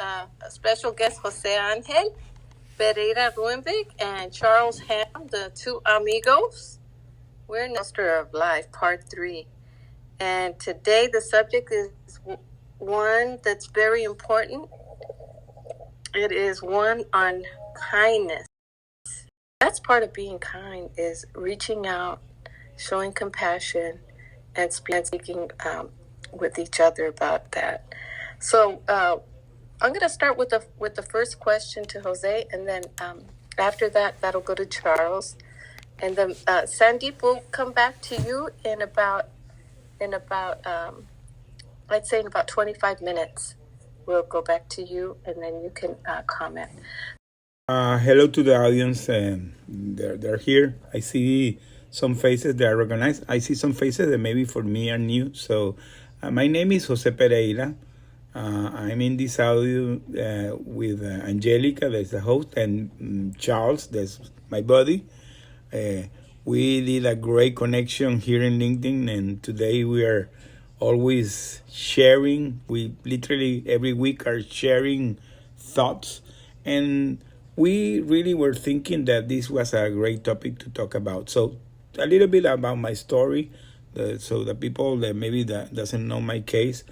a special guest, Jose Angel Pereira Ruenbeck and Charles Ham, the two amigos. We're in Master of Life, Part 3. And today the subject is one that's very important. It is one on kindness. That's part of being kind, is reaching out, showing compassion, and speaking with each other about that. So I'm going to start with the first question to Jose, and then after that, that'll go to Charles, and then Sandeep will come back to you in about I'd say in about 25 minutes. We'll go back to you, and then you can comment. Hello to the audience. They're here. I see some faces that I recognize. I see some faces that maybe for me are new. So my name is Jose Pereira. I'm in this audio with Angelica, that's the host, and Charles, that's my buddy. We did a great connection here in LinkedIn, and today we are always sharing. We literally every week are sharing thoughts, and we really were thinking that this was a great topic to talk about. So a little bit about my story, so the people that maybe that doesn't know my case.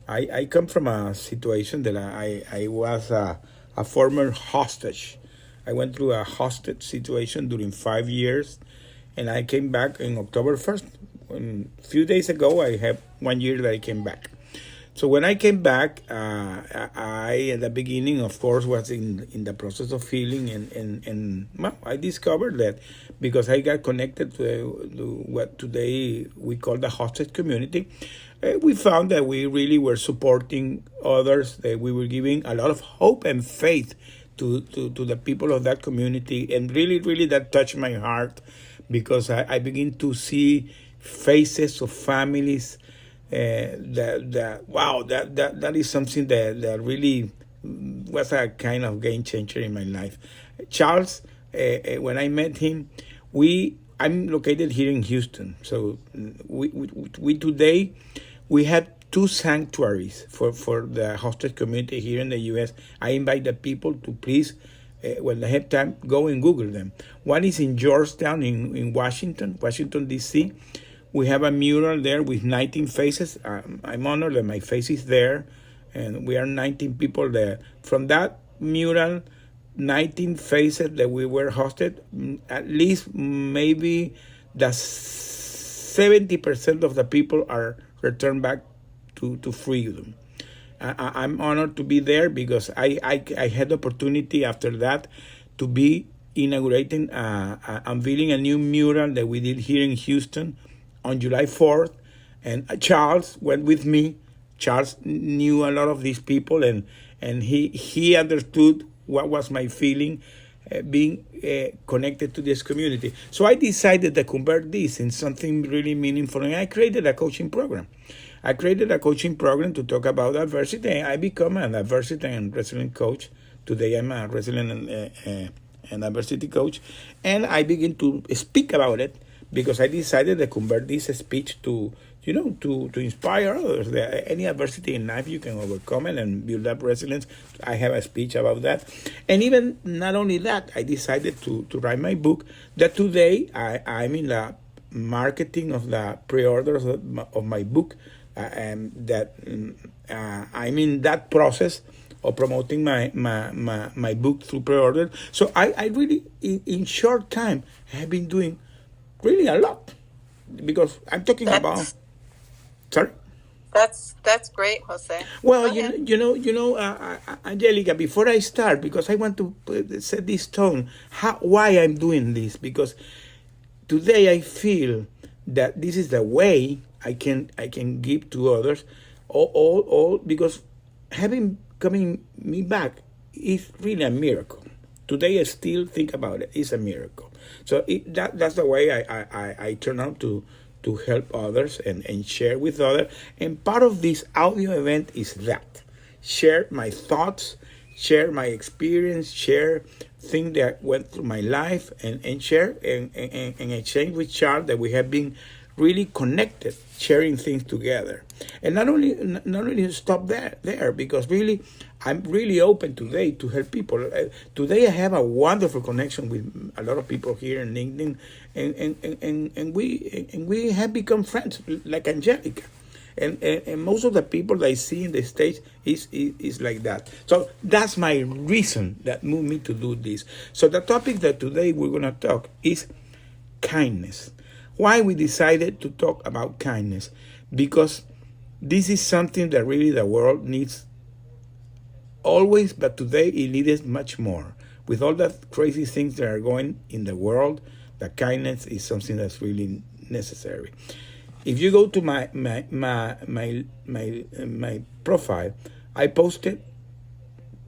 I come from a situation that I was a former hostage. I went through a hostage situation during 5 years, and I came back in October 1st. A few days ago, I have 1 year that I came back. So when I came back, I at the beginning, of course, was in the process of healing, and well, I discovered that because I got connected to what today we call the hostage community, we found that we really were supporting others, that we were giving a lot of hope and faith to the people of that community, and really that touched my heart, because I begin to see faces of families that is something that really was a kind of game changer in my life. Charles, when I met him, I'm located here in Houston, so we today we have 2 sanctuaries for the hostage community here in the U.S. I invite the people to please, when they have time, go and Google them. One is in Georgetown in Washington, D.C. We have a mural there with 19 faces. I'm honored that my face is there, and we are 19 people there. From that mural, 19 faces that we were hosted, at least maybe the 70% of the people are returned back to freedom. I'm honored to be there because I had the opportunity after that to be inaugurating, unveiling a new mural that we did here in Houston on July 4th. And Charles went with me. Charles knew a lot of these people, and he understood what was my feeling being connected to this community. So I decided to convert this in something really meaningful, and I created a coaching program. I created a coaching program to talk about adversity, and I become an adversity and resilient coach. Today I'm a resilient and adversity coach, and I begin to speak about it because I decided to convert this speech to inspire others. Any adversity in life, you can overcome it and build up resilience. I have a speech about that. And even not only that, I decided to write my book, that today I'm in the marketing of the pre-orders of my book, and that I'm in that process of promoting my book through pre-order. So I really, in short time, have been doing really a lot, because I'm talking about. Sorry. That's great, Jose. Well, Angelica, before I start, because I want to set this tone, why I'm doing this, because today I feel that this is the way I can give to others, all because having coming me back is really a miracle. Today I still think about it. It's a miracle. So that's the way I turn out to help others and share with others. And part of this audio event is that. Share my thoughts, share my experience, share things that went through my life, and share and exchange with Charles that we have been really connected, sharing things together. And not only stop there, because really, I'm really open today to help people. Today, I have a wonderful connection with a lot of people here in LinkedIn, and we have become friends, like Angelica. And most of the people that I see in the States is like that. So that's my reason that moved me to do this. So the topic that today we're going to talk is kindness. Why we decided to talk about kindness? Because this is something that really the world needs always, but today it needs much more. With all the crazy things that are going in the world, the kindness is something that's really necessary. If you go to my profile, I posted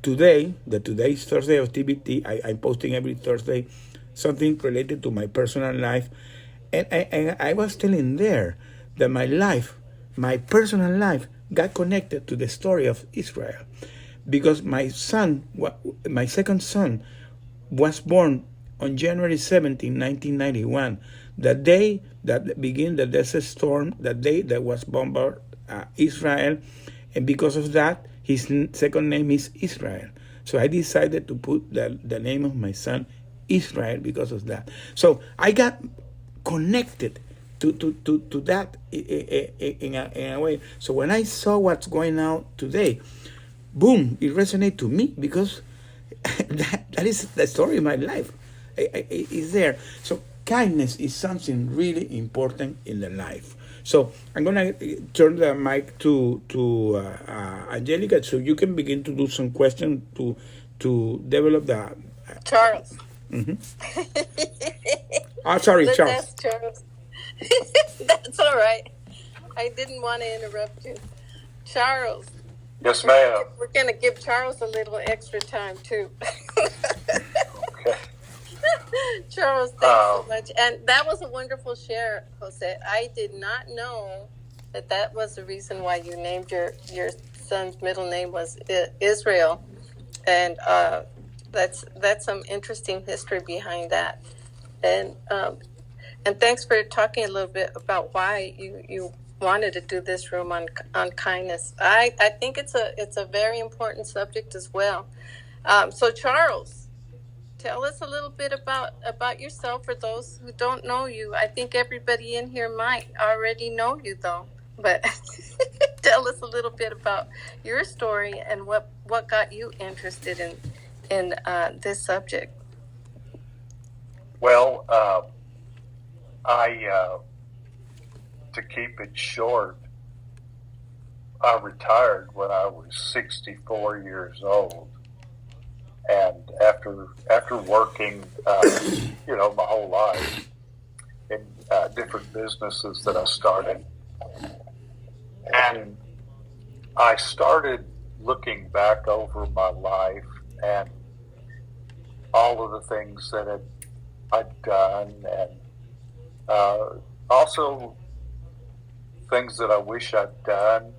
today's Thursday of TBT. I'm posting every Thursday something related to my personal life, and I was telling there that my personal life, got connected to the story of Israel, because my second son, was born on January 17, 1991, the day that began the Desert Storm, the day that was bombarded Israel, and because of that, his second name is Israel. So I decided to put the name of my son Israel because of that. So I got connected to that in a way. So when I saw what's going on today, boom, it resonated to me, because that is the story of my life. Is there. So kindness is something really important in the life. So I'm gonna turn the mic to Angelica, so you can begin to do some questions to develop the. Charles. Sorry, Let's Charles. ask Charles. That's all right. I didn't want to interrupt you. Charles. Yes, ma'am. We're going to give Charles a little extra time, too. Okay. Charles, thanks so much. And that was a wonderful share, Jose. I did not know that was the reason why you named your son's middle name was Israel. And that's some interesting history behind that. And thanks for talking a little bit about why you wanted to do this room on kindness. I think it's a very important subject as well. So Charles, tell us a little bit about yourself for those who don't know you. I think everybody in here might already know you though, but tell us a little bit about your story and what got you interested in this subject. Well, to keep it short, I retired when I was 64 years old, and after working, my whole life in different businesses that I started, and I started looking back over my life and all of the things that I'd done, and also things that I wish I'd done,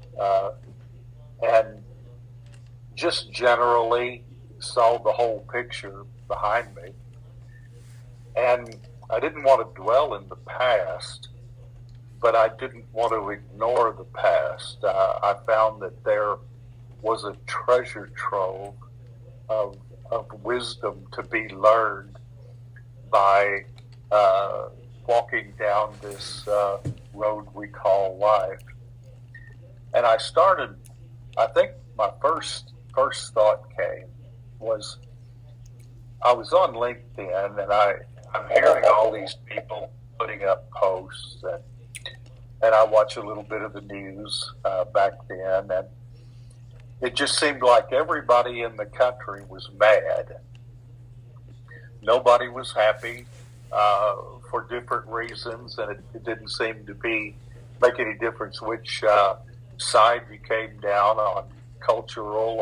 and just generally saw the whole picture behind me. And I didn't want to dwell in the past, but I didn't want to ignore the past. I found that there was a treasure trove of wisdom to be learned by walking down this road we call life. And I think my first thought was, I was on LinkedIn, and I'm hearing all these people putting up posts, and I watch a little bit of the news back then, and it just seemed like everybody in the country was mad. Nobody was happy for different reasons, and it didn't seem to make any difference which side you came down on, cultural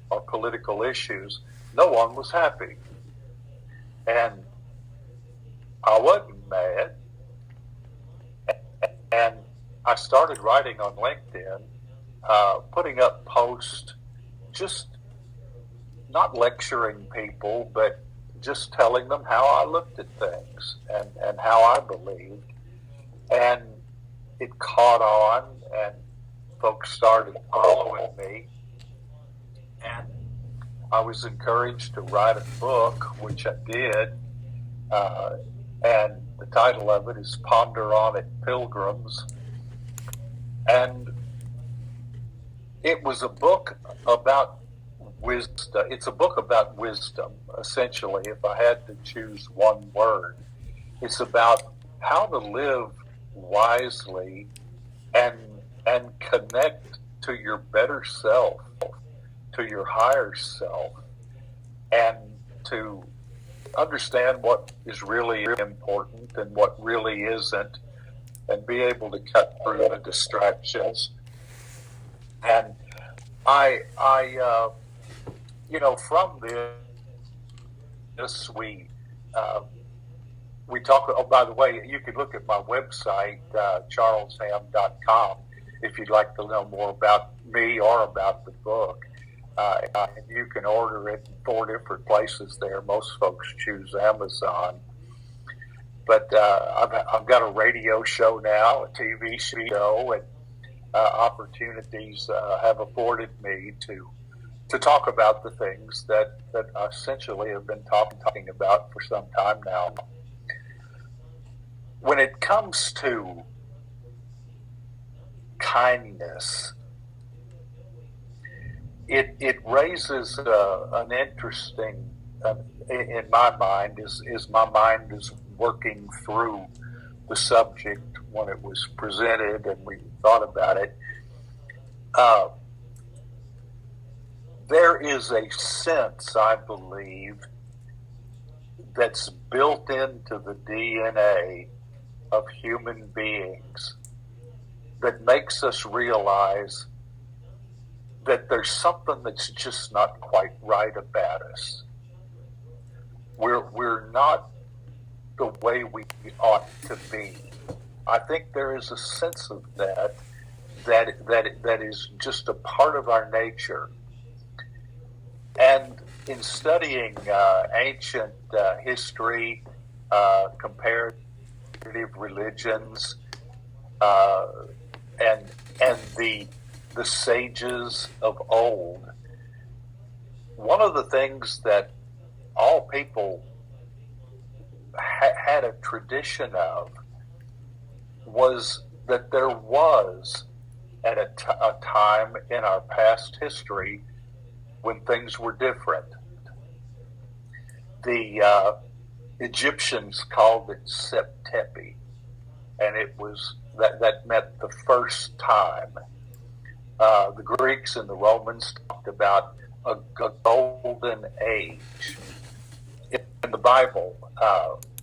or political issues. No one was happy. And I wasn't mad. And I started writing on LinkedIn, putting up posts, just not lecturing people, but just telling them how I looked at things and how I believed. And it caught on, and folks started following me, and I was encouraged to write a book, which I did, and the title of it is Ponder on It, Pilgrims. And it was a book about wisdom. It's a book about wisdom, essentially, if I had to choose one word. It's about how to live wisely and connect to your better self, to your higher self, and to understand what is really important and what really isn't, and be able to cut through the distractions. And I from this, we talk. Oh, by the way, you can look at my website, charlesham.com, if you'd like to know more about me or about the book. And you can order it in 4 different places there. Most folks choose Amazon. But I've got a radio show now, a TV show, and opportunities have afforded me to talk about the things that I essentially have been talking about for some time now. When it comes to kindness, it raises an interesting, in my mind, is my mind is working through the subject when it was presented and we thought about it. There is a sense, I believe, that's built into the DNA of human beings that makes us realize that there's something that's just not quite right about us. We're not the way we ought to be. I think there is a sense of that is just a part of our nature. And in studying ancient history, comparative religions, and the sages of old, one of the things that all people had a tradition of was that there was at a time in our past history when things were different. The Egyptians called it Septepi, and it was that meant the first time. The Greeks and the Romans talked about a golden age. In the Bible,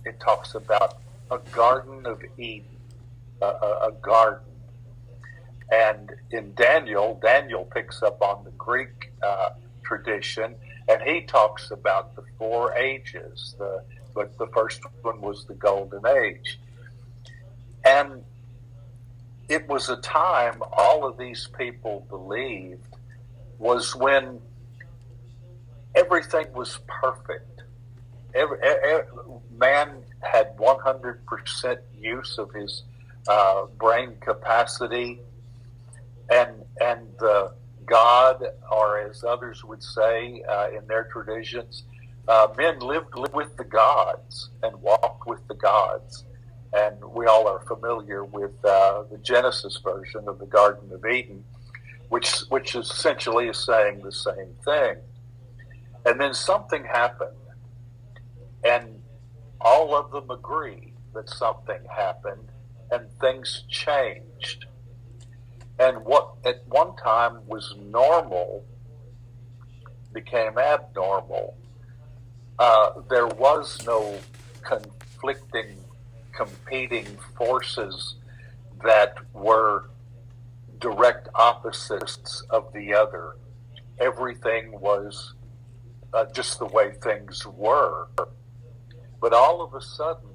it talks about a Garden of Eden, a garden. And in Daniel picks up on the Greek tradition, and he talks about the 4 ages. But the first one was the Golden Age. And it was a time all of these people believed was when everything was perfect. Man had 100% use of his brain capacity, and God, or as others would say in their traditions, men lived with the gods and walked with the gods. And we all are familiar with the Genesis version of the Garden of Eden, which essentially is saying the same thing. And then something happened, and all of them agree that something happened, and things changed. And what at one time was normal became abnormal. There was no competing forces that were direct opposites of the other. Everything was just the way things were. But all of a sudden,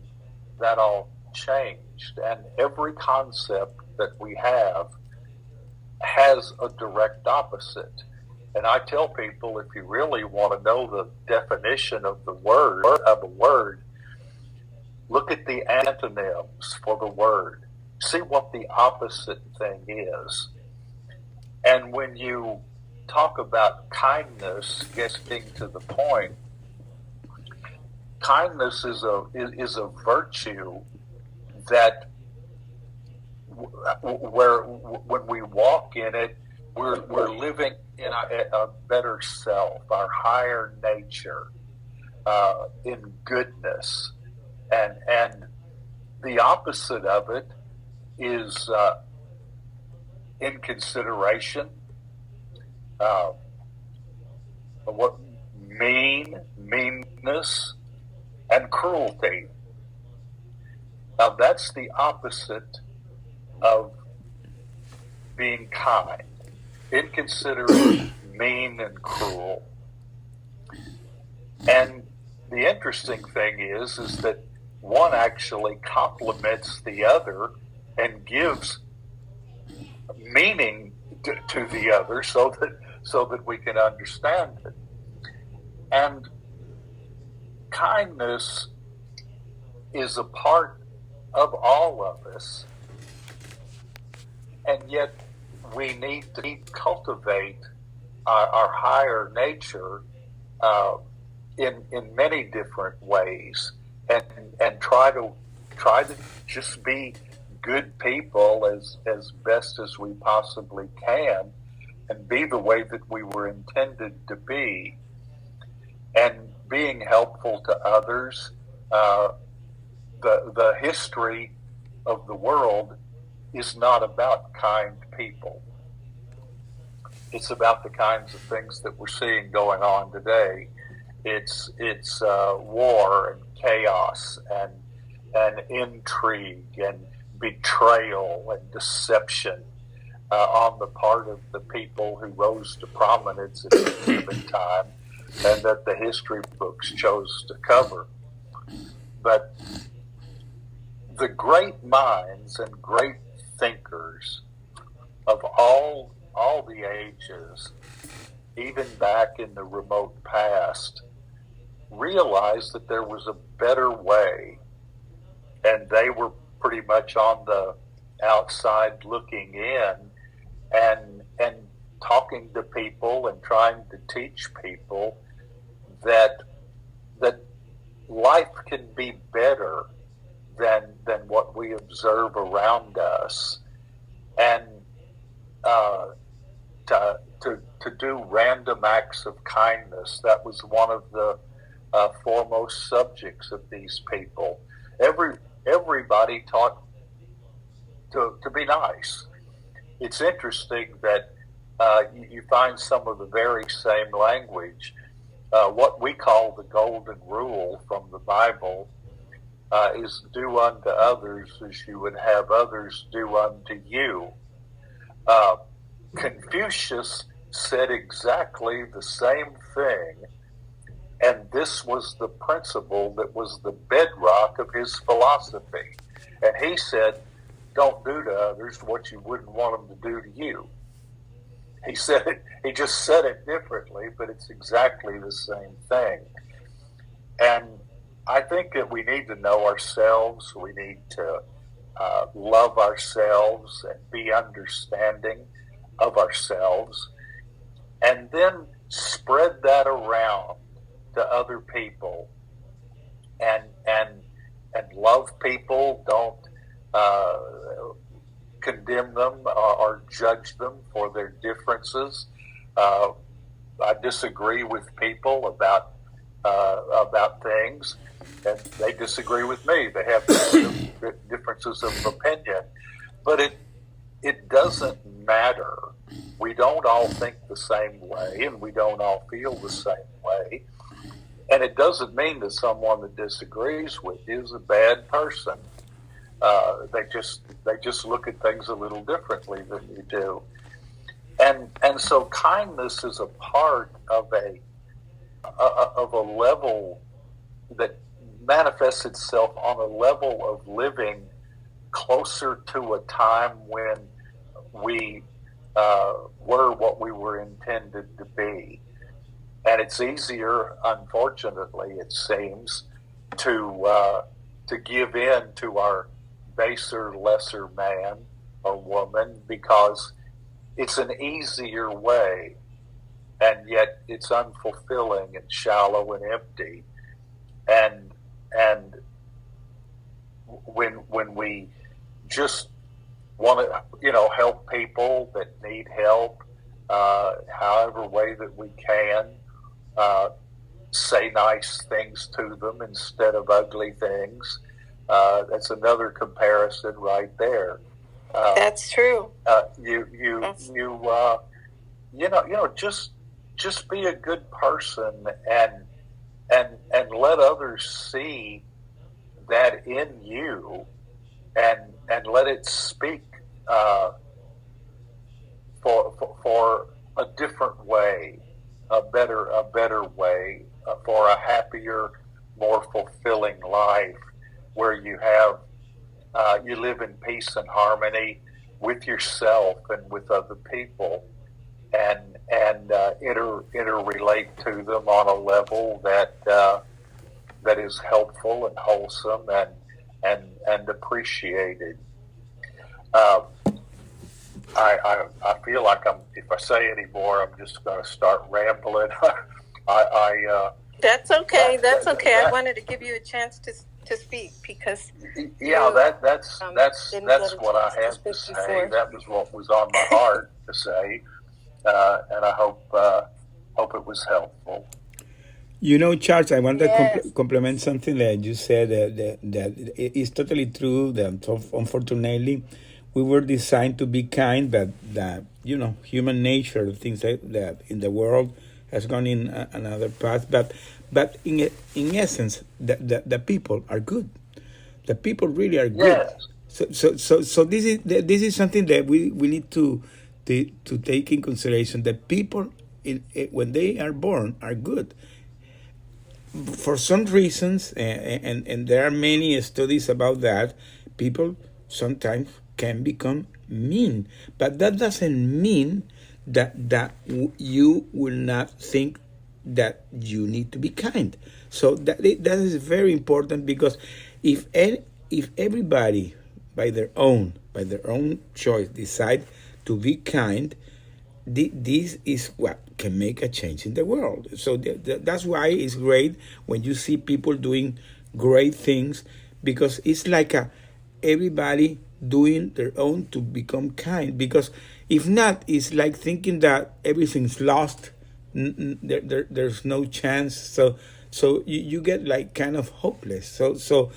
that all changed, and every concept that we have has a direct opposite. And I tell people, if you really want to know the definition of a word, look at the antonyms for the word. See what the opposite thing is. And when you talk about kindness, getting to the point, kindness is a virtue that where when we walk in it, we're living in a better self, our higher nature, in goodness, and the opposite of it is inconsideration, what meanness, and cruelty. Now that's the opposite of being kind. Inconsiderate, mean, and cruel. And the interesting thing is that one actually complements the other and gives meaning to the other, so that we can understand it. And kindness is a part of all of us, and yet we need to cultivate our higher nature in many different ways, and try to just be good people as best as we possibly can, and be the way that we were intended to be, and being helpful to others. The history of the world is not about kind people. It's about the kinds of things that we're seeing going on today. It's war and chaos and intrigue and betrayal and deception on the part of the people who rose to prominence at a given time, and that the history books chose to cover. But the great minds and great thinkers of all the ages, even back in the remote past, realized that there was a better way, and they were pretty much on the outside looking in and talking to people and trying to teach people that life can be better than what we observe around us, and to do random acts of kindness. That was one of the foremost subjects of these people. Everybody taught to be nice. It's interesting that you find some of the very same language. What we call the golden rule from the Bible is do unto others as you would have others do unto you. Confucius said exactly the same thing, and this was the principle that was the bedrock of his philosophy. And he said, don't do to others what you wouldn't want them to do to you. He said it, he just said it differently, but it's exactly the same thing. And I think that we need to know ourselves. We need to love ourselves and be understanding of ourselves, and then spread that around to other people, and love people. Don't condemn them or judge them for their differences. I disagree with people about things, and they disagree with me. They have differences of opinion, but it doesn't matter. We don't all think the same way, and we don't all feel the same way. And it doesn't mean that someone that disagrees with you is a bad person. They just look at things a little differently than you do. And so kindness is a part of a level that manifests itself on a level of living closer to a time when we were what we were intended to be. And it's easier, unfortunately, it seems, to give in to our baser, lesser man or woman, because it's an easier way, and yet it's unfulfilling and shallow and empty. And when we just want to, help people that need help, however way that we can, say nice things to them instead of ugly things. That's another comparison right there. That's true. Just be a good person and let others see that in you, and let it speak for a different way, a better way, for a happier, more fulfilling life, where you have you live in peace and harmony with yourself and with other people, and interrelate to them on a level that is helpful and wholesome and appreciated. I feel like if I say any more, I'm just going to start rambling. That's okay. That's okay. I wanted to give you a chance to speak because that's what I had to say. Before. That was what was on my heart to say, and I hope it was helpful. Charles, I want to compliment something that you said that is totally true. That unfortunately, we were designed to be kind, but that human nature, things that in the world has gone in another path. But in essence, the people are good. The people really are good. Yes. So this is something that we need to take in consideration. That people, when they are born, are good. For some reasons, and there are many studies about that, people sometimes can become mean. But that doesn't mean that you will not think that you need to be kind. So that is very important, because if everybody by their own choice decide to be kind, this is what can make a change in the world. So that's why it's great when you see people doing great things, because it's like everybody doing their own to become kind. Because if not, it's like thinking that everything's lost. There's no chance. So you get like kind of hopeless. So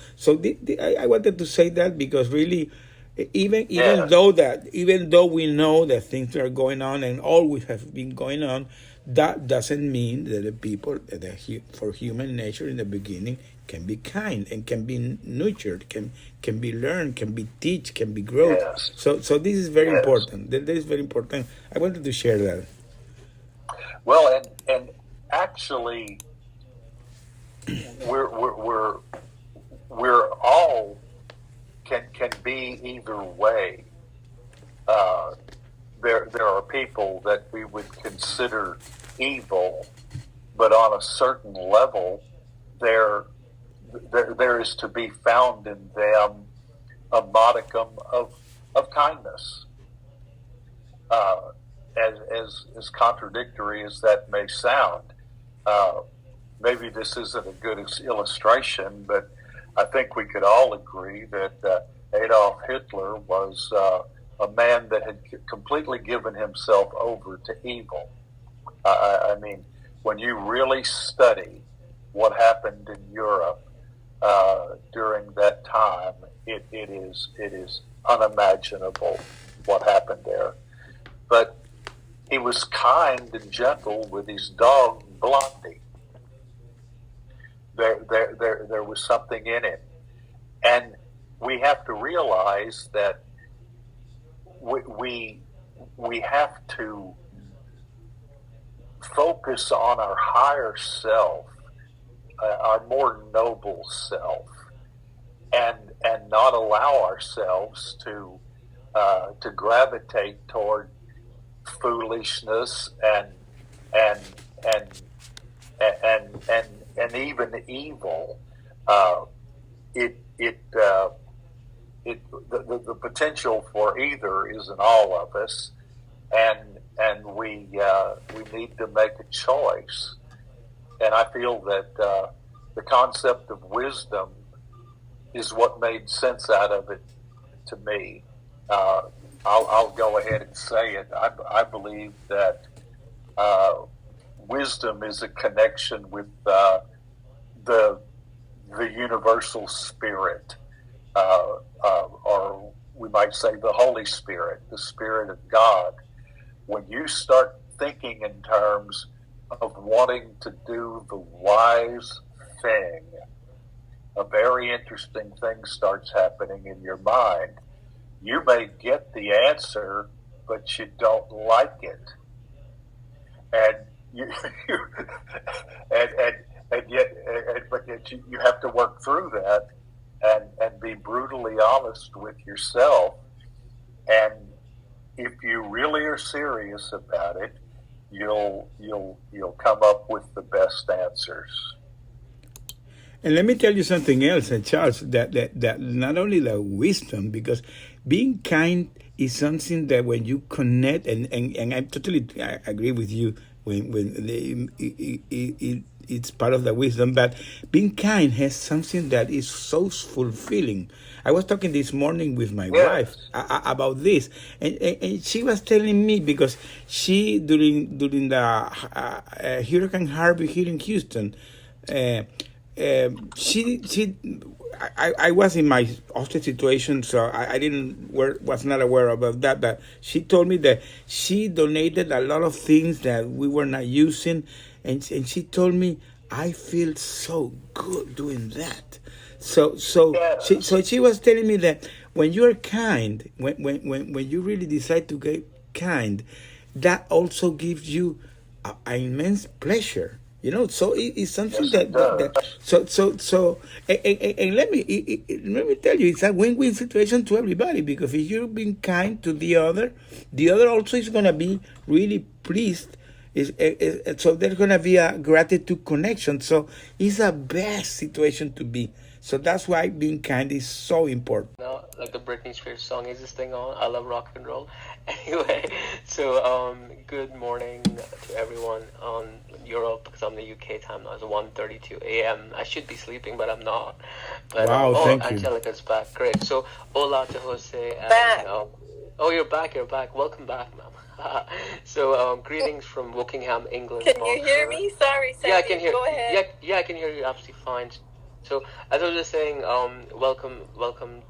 I wanted to say that, because really, even though we know that things are going on and always have been going on, that doesn't mean that the people for human nature in the beginning can be kind and can be nurtured, can be learned, can be teach, can be growth. Yes. So this is very important. That is very important. I wanted to share that. Well, and actually, we're all can be either way. There are people that we would consider evil, but on a certain level, there is to be found in them a modicum of kindness. As contradictory as that may sound, maybe this isn't a good illustration, but I think we could all agree that Adolf Hitler was a man that had completely given himself over to evil. I mean, when you really study what happened in Europe during that time, it is unimaginable what happened there. But he was kind and gentle with his dog Blondie. There was something in it, and we have to realize that we have to focus on our higher self, our more noble self, and not allow ourselves to gravitate toward foolishness and even evil. The potential for either is in all of us, and we need to make a choice. And I feel that the concept of wisdom is what made sense out of it to me. I'll go ahead and say it. I believe that wisdom is a connection with the universal spirit, or we might say the Holy Spirit, the Spirit of God. When you start thinking in terms of wanting to do the wise thing, a very interesting thing starts happening in your mind. You may get the answer, but you don't like it, and but yet you have to work through that and be brutally honest with yourself. And if you really are serious about it, you'll come up with the best answers. And let me tell you something else, Charles, that not only the wisdom, because being kind is something that when you connect, and I agree with you, it's part of the wisdom, but being kind has something that is so fulfilling. I was talking this morning with my wife about this, and she was telling me, because she, during the Hurricane Harvey here in Houston, I was in my hostage situation, so I was not aware about that. But she told me that she donated a lot of things that we were not using, and she told me, I feel so good doing that. So she was telling me that when you are kind, when you really decide to get kind, that also gives you an immense pleasure. So it's something and let me tell you, it's a win-win situation to everybody, because if you're being kind to the other also is gonna be really pleased. So there's gonna be a gratitude connection. So it's a best situation to be. So that's why being kind is so important. No, like the Britney Spears song, is this thing on? I love rock and roll. Anyway, so good morning to everyone on Europe, because I'm in the UK time now. It's 1:32 a.m. I should be sleeping, but I'm not. But, wow, thank you. Angelica's back. Great. So, hola to Jose. And, back. Oh, you're back. Welcome back, ma'am. So, greetings from Wokingham, England. Can you hear me? Sorry, Sandy. Yeah, I can hear. Go ahead. Yeah, I can hear you absolutely fine. So, as I was just saying, welcome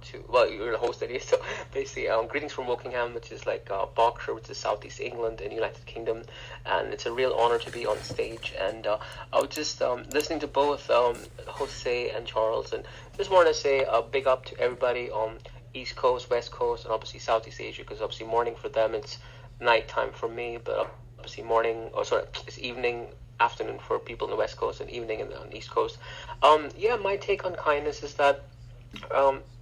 to, well, you're the host, Eddie. So, basically, greetings from Wokingham, which is like Berkshire, which is Southeast England in the United Kingdom, and it's a real honor to be on stage. And I was just listening to both Jose and Charles, and just want to say a big up to everybody on East Coast, West Coast, and obviously Southeast Asia, because obviously morning for them, it's nighttime for me, but obviously it's evening, afternoon for people on the West Coast, and evening on the East Coast. My take on kindness is that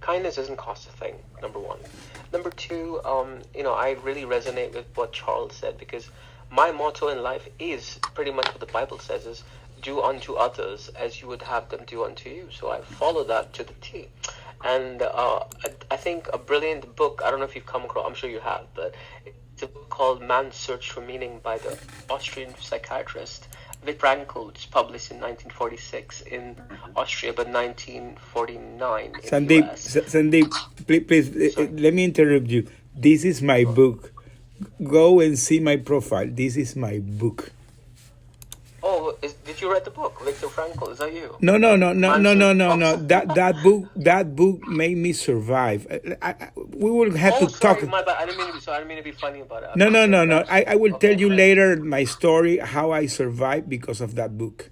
kindness doesn't cost a thing, number one. Number two, I really resonate with what Charles said, because my motto in life is pretty much what the Bible says, is do unto others as you would have them do unto you. So I follow that to the T. And I think a brilliant book, I don't know if you've come across, I'm sure you have, but it's a book called Man's Search for Meaning by the Austrian psychiatrist Viktor Frankl, which was published in 1946 in Austria, but 1949 in the US. Sandeep, please let me interrupt you. This is my book. Go and see my profile. This is my book. Oh, did you read the book, Viktor Frankl? Is that you? No. That book made me survive. We will have to talk. My bad. I didn't mean to be funny about it. No. I will tell you later my story, how I survived because of that book.